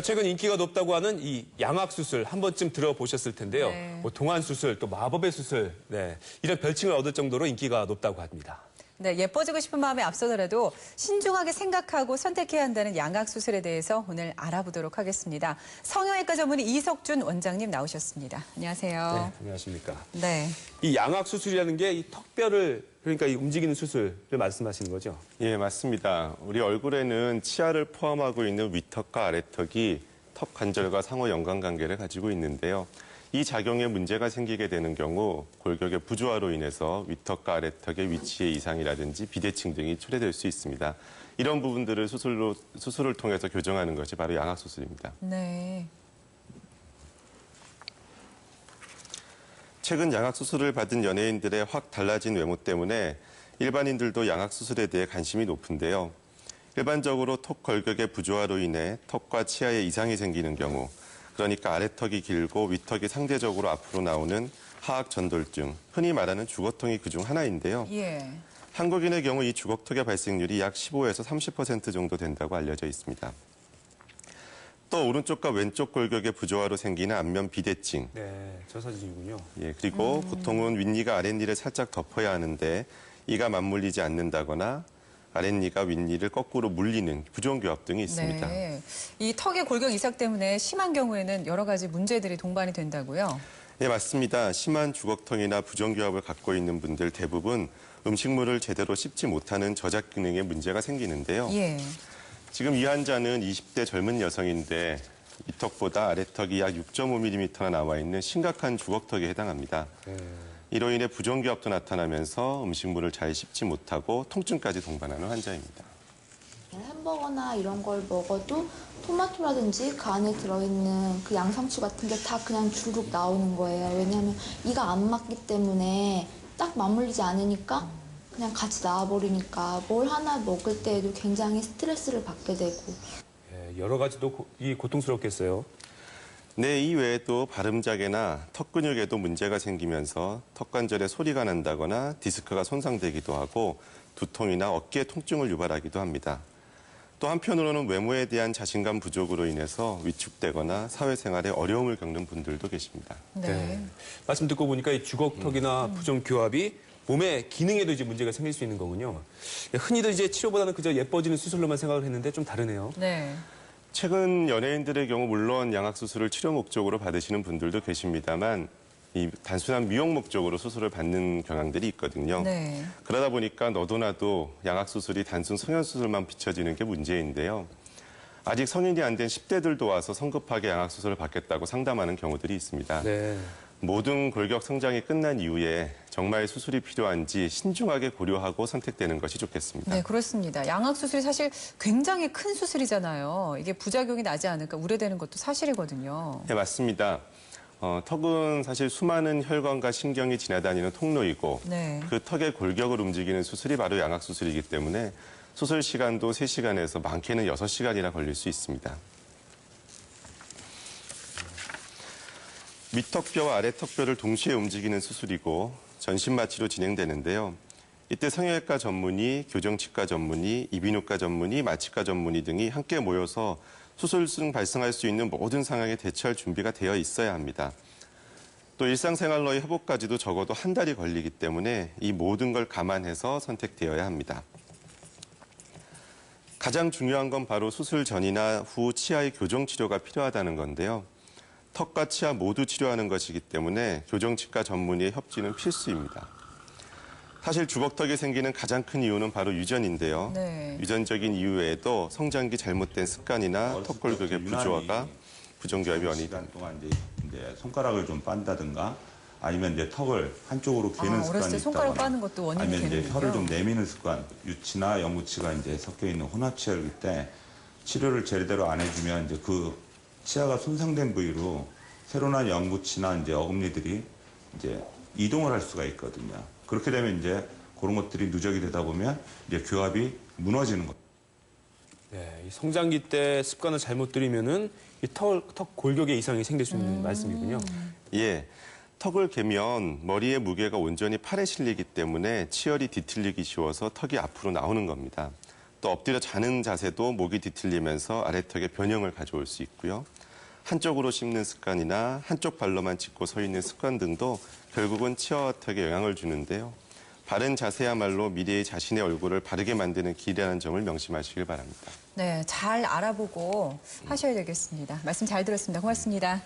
최근 인기가 높다고 하는 이 양악수술 한 번쯤 들어보셨을 텐데요. 네. 뭐 동안수술, 또 마법의 수술, 이런 별칭을 얻을 정도로 인기가 높다고 합니다. 네, 예뻐지고 싶은 마음에 앞서더라도 신중하게 생각하고 선택해야 한다는 양악수술에 대해서 오늘 알아보도록 하겠습니다. 성형외과 전문의 이석준 원장님 나오셨습니다. 안녕하세요. 네, 안녕하십니까. 네. 이 양악수술이라는 게 이 턱뼈를, 그러니까 이 움직이는 수술을 말씀하시는 거죠? 예, 맞습니다. 우리 얼굴에는 치아를 포함하고 있는 위턱과 아래턱이 턱 관절과 상호 연관관계를 가지고 있는데요. 이 작용에 문제가 생기게 되는 경우 골격의 부조화로 인해서 위턱과 아래턱의 위치의 이상이라든지 비대칭 등이 초래될 수 있습니다. 이런 부분들을 수술을 통해서 교정하는 것이 바로 양악수술입니다. 네. 최근 양악수술을 받은 연예인들의 확 달라진 외모 때문에 일반인들도 양악수술에 대해 관심이 높은데요. 일반적으로 턱 골격의 부조화로 인해 턱과 치아에 이상이 생기는 경우, 그러니까 아래턱이 길고 위턱이 상대적으로 앞으로 나오는 하악전돌증, 흔히 말하는 주걱턱이 그중 하나인데요. 예. 한국인의 경우 이 주걱턱의 발생률이 약 15에서 30% 정도 된다고 알려져 있습니다. 또 오른쪽과 왼쪽 골격의 부조화로 생기는 안면 비대칭. 네, 저 사진이군요. 예, 그리고 보통은 윗니가 아랫니를 살짝 덮어야 하는데 이가 맞물리지 않는다거나 아랫니가 윗니를 거꾸로 물리는 부종교합 등이 있습니다. 네. 이 턱의 골격 이상 때문에 심한 경우에는 여러 가지 문제들이 동반이 된다고요? 네, 맞습니다. 심한 주걱턱이나 부종교합을 갖고 있는 분들 대부분 음식물을 제대로 씹지 못하는 저작 기능에 문제가 생기는데요. 예. 지금 이 환자는 20대 젊은 여성인데 위턱보다 아래턱이 약 6.5mm나 나와 있는 심각한 주걱턱에 해당합니다. 이로 인해 부종교합도 나타나면서 음식물을 잘 씹지 못하고 통증까지 동반하는 환자입니다. 햄버거나 이런 걸 먹어도 토마토라든지 그 안에 들어있는 그 양상추 같은 게 다 그냥 주르륵 나오는 거예요. 왜냐하면 이가 안 맞기 때문에 딱 맞물리지 않으니까 그냥 같이 나와버리니까 뭘 하나 먹을 때에도 굉장히 스트레스를 받게 되고. 여러 가지도 고통스럽겠어요. 네, 이 외에도 발음작에나 턱 근육에도 문제가 생기면서 턱 관절에 소리가 난다거나 디스크가 손상되기도 하고 두통이나 어깨 통증을 유발하기도 합니다. 또 한편으로는 외모에 대한 자신감 부족으로 인해서 위축되거나 사회생활에 어려움을 겪는 분들도 계십니다. 네. 말씀 듣고 보니까 이 주걱턱이나 부종교합이 몸의 기능에도 이제 문제가 생길 수 있는 거군요. 흔히들 이제 치료보다는 그저 예뻐지는 수술로만 생각을 했는데 좀 다르네요. 네. 최근 연예인들의 경우 물론 양악수술을 치료 목적으로 받으시는 분들도 계십니다만 이 단순한 미용 목적으로 수술을 받는 경향들이 있거든요. 네. 그러다 보니까 너도나도 양악수술이 단순 성형수술만 비춰지는 게 문제인데요. 아직 성인이 안 된 10대들도 와서 성급하게 양악수술을 받겠다고 상담하는 경우들이 있습니다. 네. 모든 골격 성장이 끝난 이후에 정말 수술이 필요한지 신중하게 고려하고 선택되는 것이 좋겠습니다. 네, 그렇습니다. 양악수술이 사실 굉장히 큰 수술이잖아요. 이게 부작용이 나지 않을까 우려되는 것도 사실이거든요. 네, 맞습니다. 턱은 사실 수많은 혈관과 신경이 지나다니는 통로이고 네. 그 턱의 골격을 움직이는 수술이 바로 양악수술이기 때문에 수술 시간도 3시간에서 많게는 6시간이나 걸릴 수 있습니다. 밑턱뼈와 아래턱뼈를 동시에 움직이는 수술이고 전신마취로 진행되는데요. 이때 성형외과 전문의, 교정치과 전문의, 이비인후과 전문의, 마취과 전문의 등이 함께 모여서 수술 중 발생할 수 있는 모든 상황에 대처할 준비가 되어 있어야 합니다. 또 일상생활로의 회복까지도 적어도 한 달이 걸리기 때문에 이 모든 걸 감안해서 선택되어야 합니다. 가장 중요한 건 바로 수술 전이나 후 치아의 교정 치료가 필요하다는 건데요. 턱과 치아 모두 치료하는 것이기 때문에 교정치과 전문의의 협진은 필수입니다. 사실 주걱턱이 생기는 가장 큰 이유는 바로 유전인데요. 네. 유전적인 이유 외에도 성장기 잘못된 습관이나 턱 골격의 부조화가 부종교합이 원인이 시간 동안 이제 손가락을 좀 빤다든가 아니면 이제 턱을 한쪽으로 괴는 습관이 어렸을 때 손가락 있다거나 빠는 것도 원인이 아니면 이제 되는군요. 혀를 좀 내미는 습관, 유치나 영구치가 이제 섞여 있는 혼합치아일 때 치료를 제대로 안 해주면 이제 그 치아가 손상된 부위로 새로 난 영구치나 이제 어금니들이 이제 이동을 할 수가 있거든요. 그렇게 되면 이제 그런 것들이 누적이 되다 보면 이제 교합이 무너지는 거죠. 네, 이 성장기 때 습관을 잘못 들이면은 이 턱 골격에 이상이 생길 수 있는 말씀이군요. 예, 턱을 개면 머리의 무게가 온전히 팔에 실리기 때문에 치열이 뒤틀리기 쉬워서 턱이 앞으로 나오는 겁니다. 또 엎드려 자는 자세도 목이 뒤틀리면서 아래턱에 변형을 가져올 수 있고요. 한쪽으로 씹는 습관이나 한쪽 발로만 짚고 서 있는 습관 등도 결국은 치아와 턱에 영향을 주는데요. 바른 자세야말로 미래의 자신의 얼굴을 바르게 만드는 길이라는 점을 명심하시길 바랍니다. 네, 잘 알아보고 하셔야 되겠습니다. 말씀 잘 들었습니다. 고맙습니다.